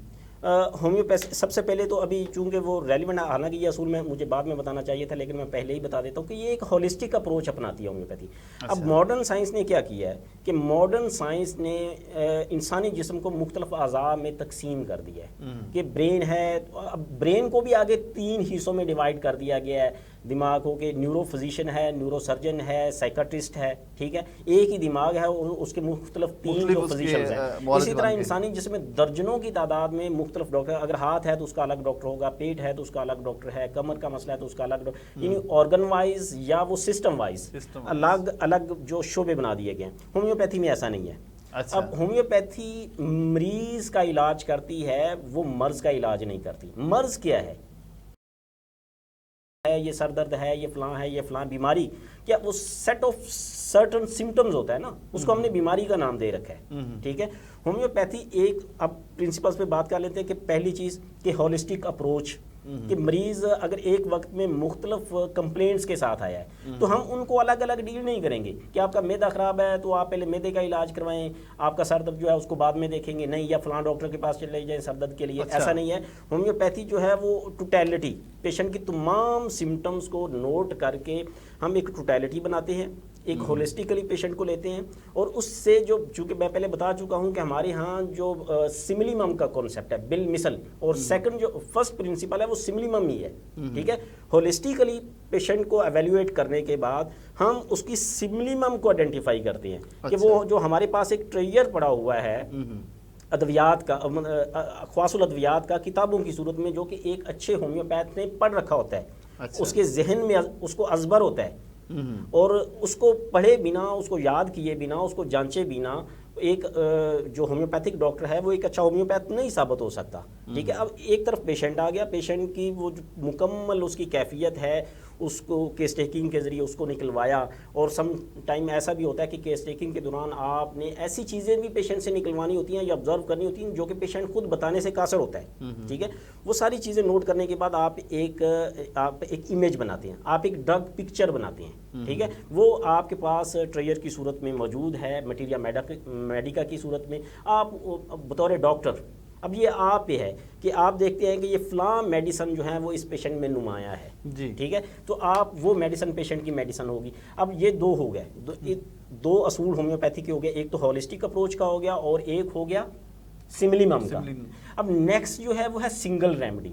ہومیوپیتھی سب سے پہلے تو ابھی چونکہ وہ ریلیونٹ, حالانکہ یہ اصول میں مجھے بعد میں بتانا چاہیے تھا لیکن میں پہلے ہی بتا دیتا ہوں کہ یہ ایک ہولسٹک اپروچ اپناتی ہے ہومیوپیتھی. اب ماڈرن سائنس نے کیا کیا ہے کہ ماڈرن سائنس نے انسانی جسم کو مختلف اعضاء میں تقسیم کر دیا ہے کہ برین ہے, اب برین کو بھی آگے 3 حصوں میں ڈیوائڈ کر دیا گیا ہے. دماغ ہو کہ نیورو فزیشین ہے, نیورو سرجن ہے, سائیکٹرسٹ ہے, ٹھیک ہے, ایک ہی دماغ ہے اور اس کے مختلف 3 جو فزیشنز ہیں. اسی طرح انسانی جسم میں درجنوں کی تعداد میں مختلف ڈاکٹر, اگر ہاتھ ہے تو اس کا الگ ڈاکٹر ہوگا, پیٹ ہے تو اس کا الگ ڈاکٹر ہے, کمر کا مسئلہ ہے تو اس کا الگ ڈاکٹر, یعنی آرگن وائز یا وہ سسٹم وائز الگ الگ جو شعبے بنا دیے گئے ہیں. ہومیوپیتھی میں ایسا نہیں ہے. اب ہومیوپیتھی مریض کا علاج کرتی ہے, وہ مرض کا علاج نہیں کرتی. مرض کیا ہے, یہ سر درد ہے, یہ فلاں ہے, یہ فلاں بیماری, کیا وہ سیٹ آف سرٹن سمٹمز ہوتا ہے نا, اس کو ہم نے بیماری کا نام دے رکھا ہے, ٹھیک ہے. ہومیوپیتھی ایک, اب پرنسپلز پہ بات کر لیتے ہیں کہ پہلی چیز کہ ہولسٹک اپروچ, کہ مریض اگر ایک وقت میں مختلف کمپلینٹس کے ساتھ آیا ہے تو ہم ان کو الگ الگ ڈیل نہیں کریں گے کہ آپ کا معدہ خراب ہے تو آپ پہلے معدے کا علاج کروائیں, آپ کا سر درد جو ہے اس کو بعد میں دیکھیں گے, نہیں, یا فلاں ڈاکٹر کے پاس چلے جائیں سر درد کے لیے. ایسا نہیں ہے. ہومیوپیتھی جو ہے وہ ٹوٹیلٹی, پیشنٹ کی تمام سمٹمز کو نوٹ کر کے ہم ایک ٹوٹیلٹی بناتے ہیں, ایک ہولسٹیکلی پیشنٹ کو لیتے ہیں, اور اس سے جو, چونکہ میں پہلے بتا چکا ہوں کہ ہمارے ہاں جو سملیمم کا کانسیپٹ ہے بالمثل, اور سیکنڈ جو فرسٹ پرنسپل ہے وہ سملیمم ہی ہے, ٹھیک ہے. ہولسٹیکلی پیشنٹ کو ایویلویٹ کرنے کے بعد ہم اس کی سملیمم کو آئیڈینٹیفائی کرتے ہیں کہ وہ جو ہمارے پاس ایک ٹریجر پڑا ہوا ہے ادویات کا, خواص الادویات کا, کتابوں کی صورت میں, جو کہ ایک اچھے ہومیوپیتھ نے پڑھ رکھا ہوتا ہے, اس کے ذہن میں اس کو ازبر ہوتا ہے, اور اس کو پڑھے بنا, اس کو یاد کیے بنا, اس کو جانچے بنا ایک جو ہومیوپیتھک ڈاکٹر ہے وہ ایک اچھا ہومیوپیتھ نہیں ثابت ہو سکتا, ٹھیک ہے. اب ایک طرف پیشنٹ آ گیا, پیشنٹ کی وہ جو مکمل اس کی کیفیت ہے اس کو کیس ٹیکنگ کے ذریعے اس کو نکلوایا, اور سم ٹائم ایسا بھی ہوتا ہے کہ کیس ٹیکنگ کے دوران آپ نے ایسی چیزیں بھی پیشنٹ سے نکلوانی ہوتی ہیں یا آبزرو کرنی ہوتی ہیں جو کہ پیشنٹ خود بتانے سے قاصر ہوتا ہے, ٹھیک ہے. وہ ساری چیزیں نوٹ کرنے کے بعد آپ ایک امیج بناتے ہیں, آپ ایک ڈرگ پکچر بناتے ہیں, ٹھیک ہے. وہ آپ کے پاس ٹریجر کی صورت میں موجود ہے, مٹیریا میڈیکا کی صورت میں. آپ بطور ڈاکٹر, اب یہ آپ پہ ہے کہ آپ دیکھتے ہیں کہ یہ فلاں میڈیسن جو ہے وہ اس پیشنٹ میں نمایاں ہے, ٹھیک ہے, تو آپ وہ میڈیسن پیشنٹ کی میڈیسن ہوگی. اب یہ 2 ہو گئے, 2 اصول ہومیوپیتھی کے ہو گئے, ایک تو ہولسٹک اپروچ کا ہو گیا اور ایک ہو گیا سملیمم کا. اب نیکسٹ جو ہے وہ ہے سنگل ریمیڈی.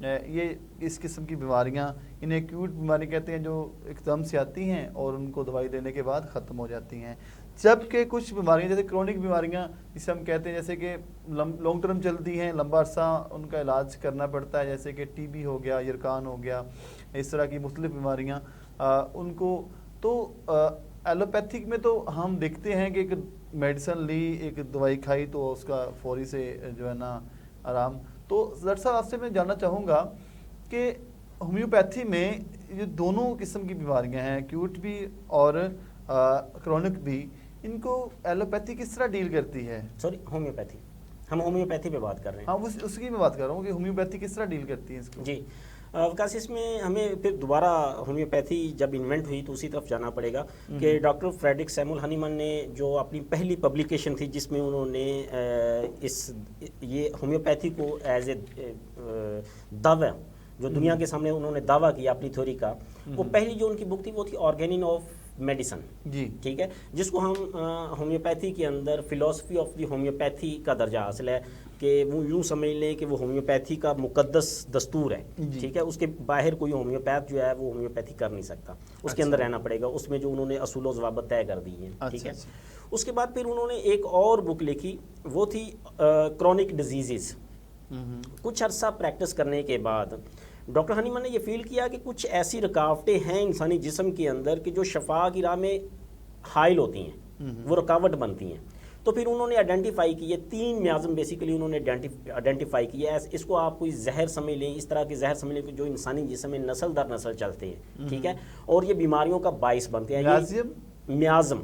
یہ اس قسم کی بیماریاں انہیں ایکیوٹ بیماری کہتے ہیں، جو ایک دم سے آتی ہیں اور ان کو دوائی دینے کے بعد ختم ہو جاتی ہیں، جبکہ کچھ بیماریاں جیسے کرونک بیماریاں جسے ہم کہتے ہیں، جیسے کہ لانگ ٹرم چلتی ہیں، لمبا عرصہ ان کا علاج کرنا پڑتا ہے، جیسے کہ ٹی بی ہو گیا، یرکان ہو گیا، اس طرح کی مختلف بیماریاں ان کو تو ایلوپیتھک میں تو ہم دیکھتے ہیں کہ ایک میڈیسن لی، ایک دوائی کھائی تو اس کا فوری سے جو ہے نا آرام۔ تو ڈاکٹر صاحب آپ سے میں جاننا چاہوں گا کہ ہومیوپیتھی میں یہ دونوں قسم کی بیماریاں ہیں، ایکیوٹ بھی اور کرونک بھی، ان کو ایلوپیتھی کس طرح ڈیل کرتی ہے؟ سوری، ہومیوپیتھی، ہم ہومیوپیتھی پہ بات کر رہے ہیں۔ ہاں اس کی میں بات کر رہا ہوں کہ ہومیوپیتھی کس طرح ڈیل کرتی ہے اس کو؟ جی وکاس، اس میں ہمیں پھر دوبارہ ہومیوپیتھی جب انوینٹ ہوئی تو اسی طرف جانا پڑے گا کہ ڈاکٹر فریڈرک سیمول ہانیمن نے جو اپنی پہلی پبلیکیشن تھی جس میں انہوں نے یہ ہومیوپیتھی کو ایز اے دعوی جو دنیا کے سامنے انہوں نے دعویٰ کیا اپنی تھیوری کا، وہ پہلی جو ان کی بک تھی وہ تھی آرگینن آف میڈیسن، جی ٹھیک ہے، جس کو ہم ہومیوپیتھی کے اندر فلاسفی آف دی ہومیوپیتھی کا درجہ حاصل ہے کہ وہ یوں سمجھ لیں کہ وہ ہومیوپیتھی کا مقدس دستور ہے، ٹھیک ہے، اس کے باہر کوئی ہومیوپیتھ جو ہے وہ ہومیوپیتھی کر نہیں سکتا، اس کے اندر رہنا پڑے گا، اس میں جو انہوں نے اصول و ضوابط طے کر دی ہیں، ٹھیک ہے۔ اس کے بعد پھر انہوں نے ایک اور بک لکھی، وہ تھی کرونک ڈیزیزز۔ کچھ عرصہ پریکٹس کرنے کے بعد ڈاکٹر ہانیمن نے یہ فیل کیا کہ کچھ ایسی رکاوٹیں ہیں انسانی جسم کے اندر کہ جو شفا کی راہ میں حائل ہوتی ہیں، وہ رکاوٹ بنتی ہیں۔ تو پھر انہوں نے آئیڈینٹیفائی کیے 3 میازم بیسیکلی انہوں نے آئیڈینٹیفائی کیا، اس کو آپ کوئی زہر سمجھ لیں، اس طرح کے زہر سمجھ لیں جو انسانی جسم میں نسل در نسل چلتے ہیں، ٹھیک ہے، اور یہ بیماریوں کا باعث بنتے ہیں۔ میازم،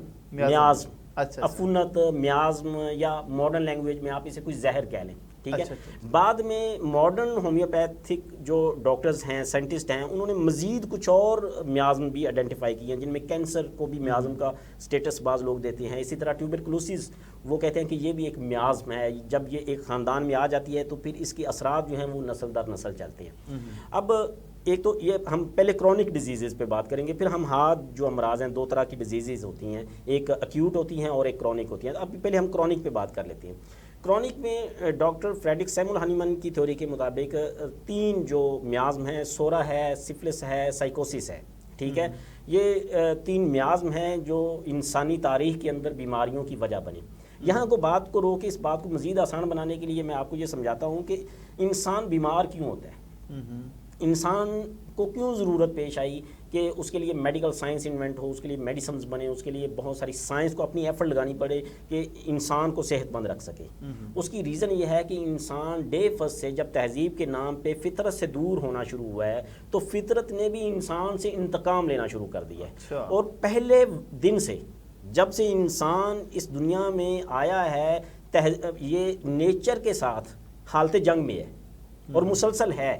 عفونت، میازم، یا ماڈرن لینگویج میں آپ اسے کوئی زہر کہہ لیں، ٹھیک ہے۔ بعد میں ماڈرن ہومیوپیتھک جو ڈاکٹرز ہیں، سائنٹسٹ ہیں، انہوں نے مزید کچھ اور میازم بھی آئیڈینٹیفائی کیے ہیں، جن میں کینسر کو بھی میازم کا سٹیٹس بعض لوگ دیتے ہیں، اسی طرح ٹیوبرکلوسس وہ کہتے ہیں کہ یہ بھی ایک میازم ہے، جب یہ ایک خاندان میں آ جاتی ہے تو پھر اس کے اثرات جو ہیں وہ نسل در نسل چلتے ہیں۔ اب ایک تو یہ ہم پہلے کرونک ڈیزیزز پہ بات کریں گے، پھر ہم ہاتھ جو امراض ہیں، 2 طرح کی ڈیزیزز ہوتی ہیں، ایک ایکیوٹ ہوتی ہیں اور ایک کرونک ہوتی ہیں۔ اب پہلے ہم کرونک پہ بات کر لیتے ہیں۔ کرونک میں ڈاکٹر فریڈرک سیمول ہانیمن کی تھیوری کے مطابق 3 جو میازم ہیں، سورا ہے، سفلس ہے، سائیکوسس ہے، ٹھیک ہے، یہ 3 میازم ہیں جو انسانی تاریخ کے اندر بیماریوں کی وجہ بنے۔ یہاں کو بات کو روک کے اس بات کو مزید آسان بنانے کے لیے میں آپ کو یہ سمجھاتا ہوں کہ انسان بیمار کیوں ہوتا ہے، انسان کو کیوں ضرورت پیش آئی کہ اس کے لیے میڈیکل سائنس انوینٹ ہو، اس کے لیے میڈیسنز بنے، اس کے لیے بہت ساری سائنس کو اپنی ایفرٹ لگانی پڑے کہ انسان کو صحت مند رکھ سکے۔ اس کی ریزن یہ ہے کہ انسان ڈے فرسٹ سے جب تہذیب کے نام پہ فطرت سے دور ہونا شروع ہوا ہے تو فطرت نے بھی انسان سے انتقام لینا شروع کر دیا ہے، اور پہلے دن سے جب سے انسان اس دنیا میں آیا ہے یہ نیچر کے ساتھ حالت جنگ میں ہے اور مسلسل ہے،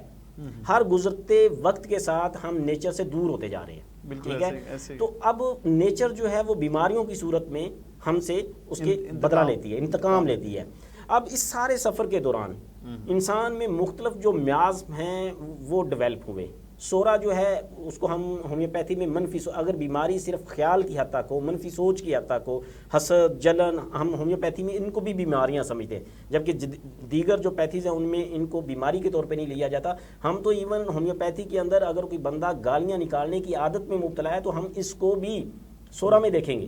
ہر گزرتے وقت کے ساتھ ہم نیچر سے دور ہوتے جا رہے ہیں، ٹھیک ہے۔ تو اب نیچر جو ہے وہ بیماریوں کی صورت میں ہم سے اس کے بدلہ لیتی ہے، انتقام لیتی ہے۔ اب اس سارے سفر کے دوران انسان میں مختلف جو میازم ہیں وہ ڈیولپ ہوئے۔ سورا جو ہے اس کو ہم ہومیوپیتھی میں منفی اگر بیماری صرف خیال کی حد تک ہو، منفی سوچ کی حد تک ہو، حسد، جلن، ہم ہومیوپیتھی میں ان کو بھی بیماریاں سمجھتے ہیں، جبکہ دیگر جو پیتھیز ہیں ان میں ان کو بیماری کے طور پہ نہیں لیا جاتا۔ ہم تو ایون ہومیوپیتھی کے اندر اگر کوئی بندہ گالیاں نکالنے کی عادت میں مبتلا ہے تو ہم اس کو بھی سورا میں دیکھیں گے۔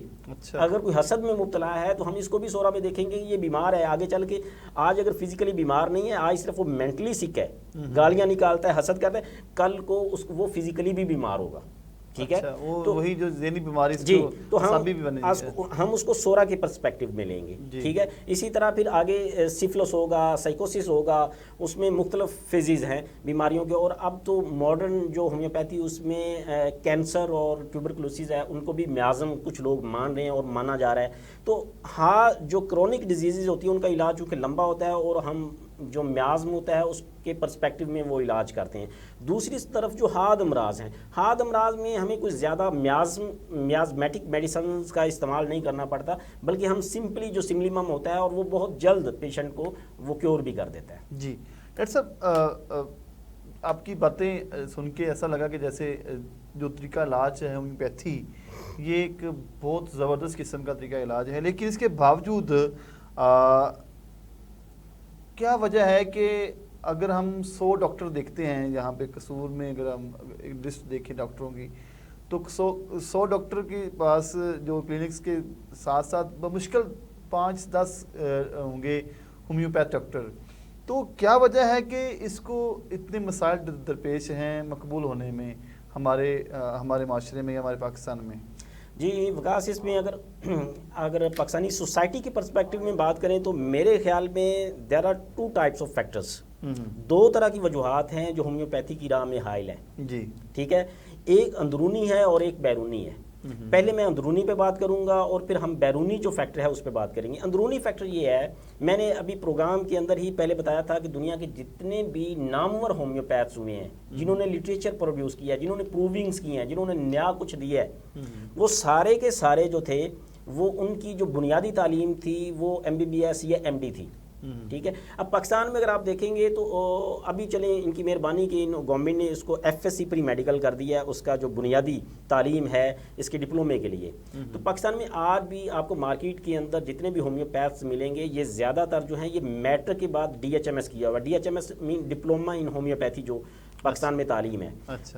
اگر کوئی حسد میں مبتلا ہے تو ہم اس کو بھی سورا میں دیکھیں گے کہ یہ بیمار ہے۔ آگے چل کے آج اگر فزیکلی بیمار نہیں ہے، آج صرف وہ مینٹلی سک ہے، گالیاں نکالتا ہے، حسد کرتا ہے، کل کو وہ فزیکلی بھی بیمار ہوگا، ٹھیک ہے۔ تو وہی جو ذہنی بیماری جی، تو ہم اس کو سورا کے پرسپیکٹیو میں لیں گے، ٹھیک ہے۔ اسی طرح پھر آگے سفلس ہوگا، سائیکوسس ہوگا، اس میں مختلف فیزز ہیں بیماریوں کے، اور اب تو ماڈرن جو ہومیوپیتھی اس میں کینسر اور ٹیوبرکلوسس ہے ان کو بھی میازم کچھ لوگ مان رہے ہیں اور مانا جا رہا ہے۔ تو ہاں، جو کرونک ڈیزیزز ہوتی ہیں ان کا علاج چونکہ لمبا ہوتا ہے اور ہم جو میازم ہوتا ہے اس کے پرسپیکٹیو میں وہ علاج کرتے ہیں۔ دوسری طرف جو حاد امراض ہیں، حاد امراض میں ہمیں کوئی زیادہ میازمیٹک میڈیسنز کا استعمال نہیں کرنا پڑتا، بلکہ ہم سمپلی جو سملیمم ہوتا ہے اور وہ بہت جلد پیشنٹ کو وہ کیور بھی کر دیتا ہے۔ جی ڈاکٹر صاحب، آپ کی باتیں سن کے ایسا لگا کہ جیسے جو طریقہ علاج ہے ہومیوپیتھی یہ ایک بہت زبردست قسم کا طریقہ علاج ہے، لیکن اس کے باوجود کیا وجہ ہے کہ اگر ہم 100 ڈاکٹر دیکھتے ہیں یہاں پہ قصور میں، اگر ہم ایک لسٹ دیکھیں ڈاکٹروں کی، تو 100 ڈاکٹر کے پاس جو کلینکس کے ساتھ ساتھ بمشکل 5-10 ہوں گے ہومیوپیتھ ڈاکٹر. تو کیا وجہ ہے کہ اس کو اتنے مسائل درپیش ہیں مقبول ہونے میں ہمارے معاشرے میں یا ہمارے پاکستان میں؟ جی وکاس، اس میں اگر پاکستانی سوسائٹی کے پرسپیکٹو میں بات کریں تو میرے خیال میں there are 2 types of factors. 2 طرح کی وجوہات ہیں جو ہومیوپیتھی کی راہ میں حائل ہیں. جی ٹھیک ہے، ایک اندرونی ہے اور ایک بیرونی ہے. پہلے میں اندرونی پہ بات کروں گا اور پھر ہم بیرونی جو فیکٹر ہے اس پہ بات کریں گے. اندرونی فیکٹر یہ ہے، میں نے ابھی پروگرام کے اندر ہی پہلے بتایا تھا کہ دنیا کے جتنے بھی نامور ہومیوپیتھس ہوئے ہیں، جنہوں نے لٹریچر پروڈیوس کیا ہے، جنہوں نے پروونگز کی ہیں، جنہوں نے نیا کچھ دیا ہے، وہ سارے کے سارے جو تھے وہ ان کی جو بنیادی تعلیم تھی وہ MBBS یا MD تھی. ٹھیک ہے. اب پاکستان میں اگر آپ دیکھیں گے تو ابھی چلیں ان کی مہربانی کی گورنمنٹ نے اس کو FSC پری میڈیکل کر دیا ہے، اس کا جو بنیادی تعلیم ہے اس کے ڈپلومے کے لیے. تو پاکستان میں آج بھی آپ کو مارکیٹ کے اندر جتنے بھی ہومیوپیتھس ملیں گے یہ زیادہ تر جو ہیں یہ میٹرک کے بعد DHMS کیا ہوا. DHMS مین ڈپلوما ان ہومیوپیتھی جو پاکستان میں تعلیم ہے.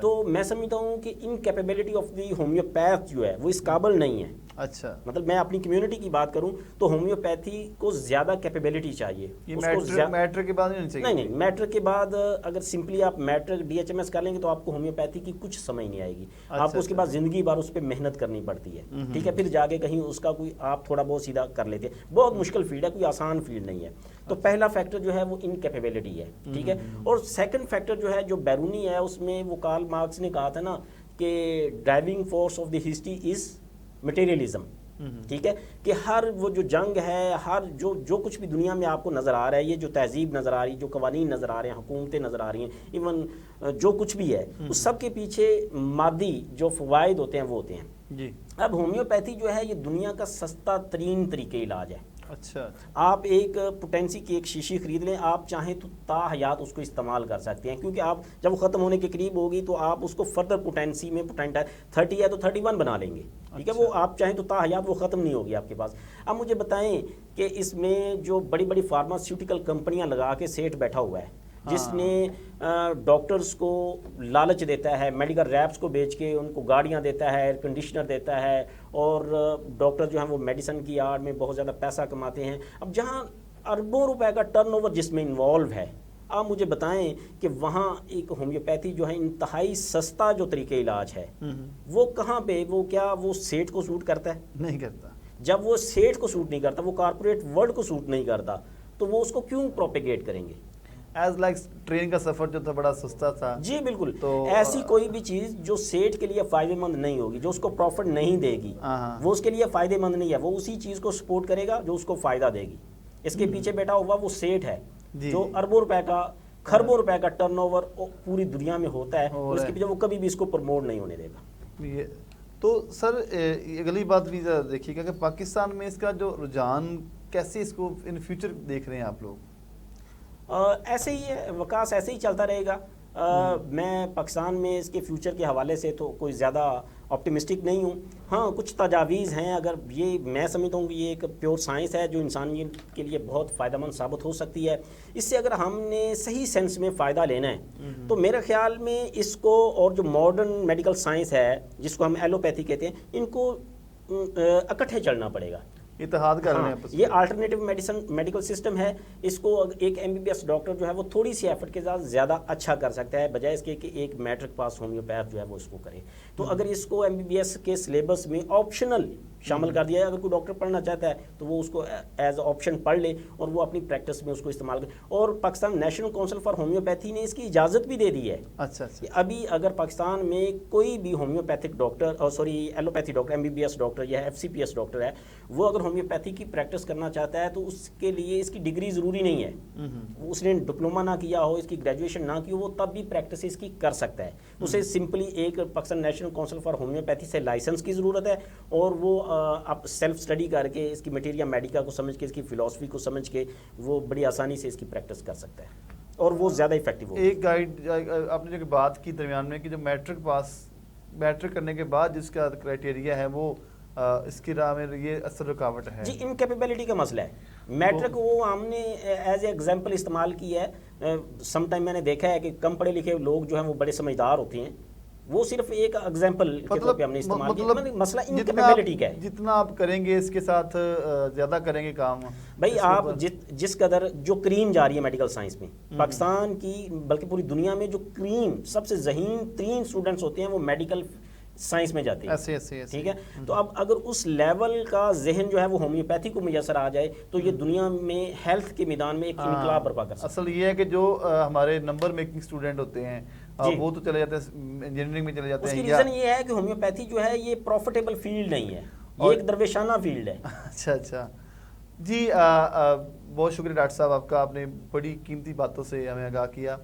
تو میں سمجھتا ہوں کہ ان کیپیبلٹی آف دی ہومیوپیتھ جو ہے وہ اس قابل نہیں ہے. اچھا، مطلب میں اپنی کمیونٹی کی بات کروں تو ہومیوپیتھی کو زیادہ کیپیبلٹی چاہیے. میٹرک کے بعد نہیں چاہیے. نہیں، میٹرک کے بعد اگر سمپلی آپ میٹرک DHMS کر لیں گے تو آپ کو ہومیوپیتھی کی کچھ سمجھ نہیں آئے گی. آپ کو اس کے بعد زندگی بھر اس پہ محنت کرنی پڑتی ہے. ٹھیک ہے، پھر جا کے کہیں اس کا کوئی آپ تھوڑا بہت سیدھا کر لیتے ہیں. بہت مشکل فیلڈ ہے، کوئی آسان فیلڈ نہیں ہے. تو پہلا فیکٹر جو ہے وہ انکیپیبلٹی ہے. ٹھیک ہے. اور سیکنڈ فیکٹر جو ہے جو بیرونی ہے، اس میں وہ کارل مارکس نے کہا تھا نا کہ driving force of the history is materialism. ٹھیک ہے، کہ ہر وہ جو جنگ ہے، ہر جو کچھ بھی دنیا میں آپ کو نظر آ رہا ہے، یہ جو تہذیب نظر آ رہی ہے، جو قوانین نظر آ رہے ہیں، حکومتیں نظر آ رہی ہیں، ایون جو کچھ بھی ہے اس سب کے پیچھے مادی جو فوائد ہوتے ہیں وہ ہوتے ہیں. جی. اب ہومیوپیتھی جو ہے یہ دنیا کا سستا ترین طریقہ علاج ہے. اچھا، آپ ایک پوٹینسی کی ایک شیشی خرید لیں، آپ چاہیں تو تا حیات اس کو استعمال کر سکتے ہیں، کیونکہ آپ جب وہ ختم ہونے کے قریب ہوگی تو آپ اس کو فردر پوٹینسی میں پوٹینٹ ہے 30 ہے تو 31 بنا لیں گے. ٹھیک ہے، وہ آپ چاہیں تو تا حیات وہ ختم نہیں ہوگی آپ کے پاس. اب مجھے بتائیں کہ اس میں جو بڑی بڑی فارماسیوٹیکل کمپنیاں لگا کے سیٹ بیٹھا ہوا ہے، جس نے ڈاکٹرز کو لالچ دیتا ہے، میڈیکل ریپس کو بیچ کے ان کو گاڑیاں دیتا ہے، ایئر کنڈیشنر دیتا ہے، اور ڈاکٹر جو ہیں وہ میڈیسن کی آڑ میں بہت زیادہ پیسہ کماتے ہیں. اب جہاں اربوں روپے کا ٹرن اوور جس میں انوالو ہے، آپ مجھے بتائیں کہ وہاں ایک ہومیوپیتھی جو ہے انتہائی سستا جو طریقہ علاج ہے وہ کہاں پہ وہ سیٹ کو سوٹ کرتا ہے؟ نہیں کرتا. جب وہ سیٹ کو سوٹ نہیں کرتا، وہ کارپوریٹ ورلڈ کو سوٹ نہیں کرتا، تو وہ اس کو کیوں پروپیگیٹ کریں گے؟ ایز لائک ٹرین کا سفر جو تھا بڑا سستا تھا. جی بالکل. تو ایسی کوئی بھی چیز جو سیٹ کے لیے فائدہ مند نہیں ہوگی، جو اس کو پروفٹ نہیں دے گی، وہ اس کے لیے فائدہ مند نہیں ہے. وہ اسی چیز کو سپورٹ کرے گا جو اس کو فائدہ دے گی. اس کے پیچھے بیٹھا ہوا وہ سیٹ ہے جو اربوں روپے کا، خربوں روپے کا ٹرن اوور پوری دنیا میں ہوتا ہے. اس کے پیچھے وہ کبھی بھی اس کو پروموٹ نہیں ہونے دے گا. تو سر اگلی بات بھی دیکھیے گا کہ پاکستان میں اس کا جو رجحان کیسے اس کو ان فیوچر دیکھ رہے ہیں آپ لوگ؟ ایسے ہی ہے وکاس، ایسے ہی چلتا رہے گا. میں پاکستان میں اس کے فیوچر کے حوالے سے تو کوئی زیادہ آپٹیمسٹک نہیں ہوں. ہاں کچھ تجاویز ہیں، اگر یہ میں سمجھتا ہوں کہ یہ ایک پیور سائنس ہے جو انسانیت کے لیے بہت فائدہ مند ثابت ہو سکتی ہے. اس سے اگر ہم نے صحیح سینس میں فائدہ لینا ہے تو میرے خیال میں اس کو، اور جو ماڈرن میڈیکل سائنس ہے جس کو ہم ایلوپیتھی کہتے ہیں، ان کو اکٹھے چلنا پڑے گا، اتحاد کر رہے ہیں. یہ الٹرنیٹیو میڈیکل سسٹم ہے. اس کو ایک MBBS ڈاکٹر جو ہے وہ تھوڑی سی ایفرٹ کے ساتھ زیادہ اچھا کر سکتا ہے بجائے اس کے کہ ایک میٹرک پاس ہومیوپیتھ جو ہے وہ اس کو کرے. تو اگر اس کو MBBS کے سلیبس میں آپشنل شامل کر دیا ہے، اگر کوئی ڈاکٹر پڑھنا چاہتا ہے تو وہ اس کو ایز آپشن پڑھ لے اور وہ اپنی پریکٹس میں اس کو استعمال کرے. اور Pakistan national council for homeopathy نے اس کی اجازت بھی دے دی ہے. اچھا. ابھی اگر پاکستان میں کوئی بھی homeopathic doctor allopathy doctor MBBS doctor یا FCPS ڈاکٹر ہے، وہ اگر ہومیوپیتھی کی پریکٹس کرنا چاہتا ہے تو اس کے لیے اس کی ڈگری ضروری نہیں ہے. اس نے ڈپلوما نہ کیا ہو، اس کی گریجویشن نہ کی ہو، وہ تب بھی پریکٹس اس کی کر سکتا ہے. اسے سمپلی ایک Pakistan national council for homeopathy سے لائسنس کی ضرورت ہے، اور وہ آپ سیلف اسٹڈی کر کے اس کی میٹیریا میڈیکا کو سمجھ کے، اس کی فلاسفی کو سمجھ کے وہ بڑی آسانی سے اس کی پریکٹس کر سکتا ہے، اور وہ زیادہ افیکٹو ہوگا. ایک گائیڈ آپ نے جو بات کی درمیان میں کہ جو میٹرک کرنے کے بعد جس کا کرائٹیریا ہے وہ اس کی راہ میں یہ اثر رکاوٹ ہے. جی انکیپیبلٹی کا مسئلہ ہے. میٹرک وہ ہم نے ایز اے ایگزامپل استعمال کی ہے. سم ٹائم میں نے دیکھا ہے کہ کم پڑھے لکھے لوگ جو ہیں وہ بڑے سمجھدار ہوتے ہیں, وہ صرف ایک ایگزامپل کے طور پہ ہم نے استعمال کیا. مسئلہ انکیپیبلٹی کا ہے. جتنا آپ کریں گے اس کے ساتھ زیادہ کریں گے کام. بھائی آپ جس قدر جو کریم جا رہی ہے میڈیکل سائنس میں پاکستان کی بلکہ پوری دنیا میں جو کریم سب سے ذہین ترین اسٹوڈنٹس ہوتے ہیں وہ میڈیکل سائنس میں جاتے ہیں. ٹھیک ہے, تو اب اگر اس لیول کا ذہن جو ہے وہ ہومیوپیتھی کو میسر آ جائے تو یہ دنیا میں ہیلتھ کے میدان میں ایک انقلاب برپا کر سکتا ہے. اصل یہ ہے کہ جو ہمارے نمبر میکنگ اسٹوڈنٹ ہوتے ہیں وہ تو چلے جاتے ہیں انجینئرنگ میں چلے جاتے ہیں. اس کی ریزن یہ ہے کہ ہومیوپیتھی جو ہے یہ پروفیٹیبل فیلڈ نہیں ہے, یہ ایک درویشانہ فیلڈ ہے. اچھا جی, بہت شکریہ ڈاکٹر صاحب آپ کا, آپ نے بڑی قیمتی باتوں سے ہمیں آگاہ کیا.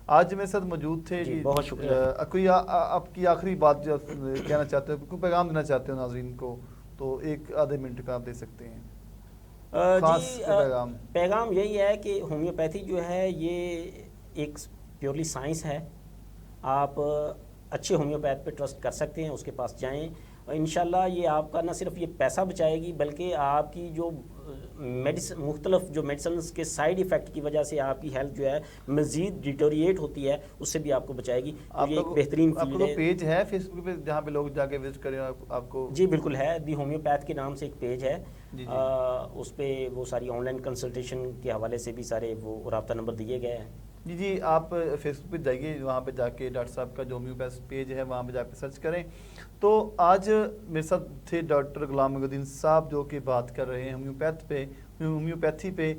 آج میرے ساتھ موجود تھے جی, بہت شکریہ. کوئی آپ کی آخری بات جو کہنا چاہتے ہو, کوئی پیغام دینا چاہتے ہو ناظرین کو, تو ایک آدھے منٹ کا آپ دے سکتے ہیں. جی پیغام یہی ہے کہ ہومیوپیتھی جو ہے یہ ایک پیورلی سائنس ہے. آپ اچھے ہومیوپیتھ پہ ٹرسٹ کر سکتے ہیں, اس کے پاس جائیں. انشاءاللہ یہ آپ کا نہ صرف یہ پیسہ بچائے گی بلکہ آپ کی جو مختلف جو میڈیسنز کے سائیڈ ایفیکٹ کی وجہ سے آپ کی ہیلتھ جو ہے مزید ڈیٹوریٹ ہوتی ہے اس سے بھی آپ کو بچائے گی. یہ ایک بہترین فیلڈ ہے. پیج ہے فیس بک پہ جہاں پہ لوگ جا کے وزٹ کریں آپ کو؟ جی بالکل ہے, دی ہومیوپیتھ کے نام سے ایک پیج ہے. اس پہ وہ ساری آن لائن کنسلٹیشن کے حوالے سے بھی سارے وہ رابطہ نمبر دیے گئے ہیں. جی آپ فیس بک پہ جائیے, وہاں پہ جا کے ڈاکٹر صاحب کا جو ہومیوپیتھ پیج ہے وہاں پہ جا کے سرچ کریں. تو آج میرے ساتھ تھے ڈاکٹر غلام محی الدین صاحب جو کہ بات کر رہے ہیں ہومیوپیتھی پہ.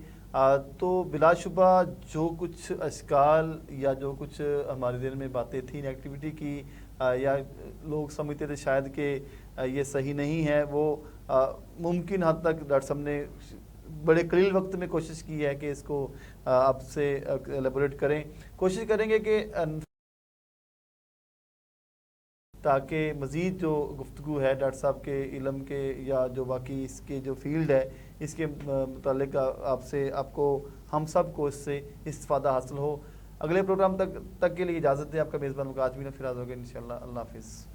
تو بلا شبہ جو کچھ اشکال یا جو کچھ ہمارے دل میں باتیں تھیں نیگیٹیوٹی کی, یا لوگ سمجھتے تھے شاید کہ یہ صحیح نہیں ہے, وہ ممکن حد تک ڈاکٹر صاحب نے بڑے قلیل وقت میں کوشش کی ہے کہ اس کو آپ سے ایلیبوریٹ کریں. کوشش کریں گے کہ تاکہ مزید جو گفتگو ہے ڈاکٹر صاحب کے علم کے یا جو باقی اس کے جو فیلڈ ہے اس کے متعلق آپ کو ہم سب کو اس سے استفادہ حاصل ہو. اگلے پروگرام تک کے لیے اجازت ہے. آپ کا میزبان وقاص مین پھر حاضر ہوگا انشاءاللہ. اللہ حافظ.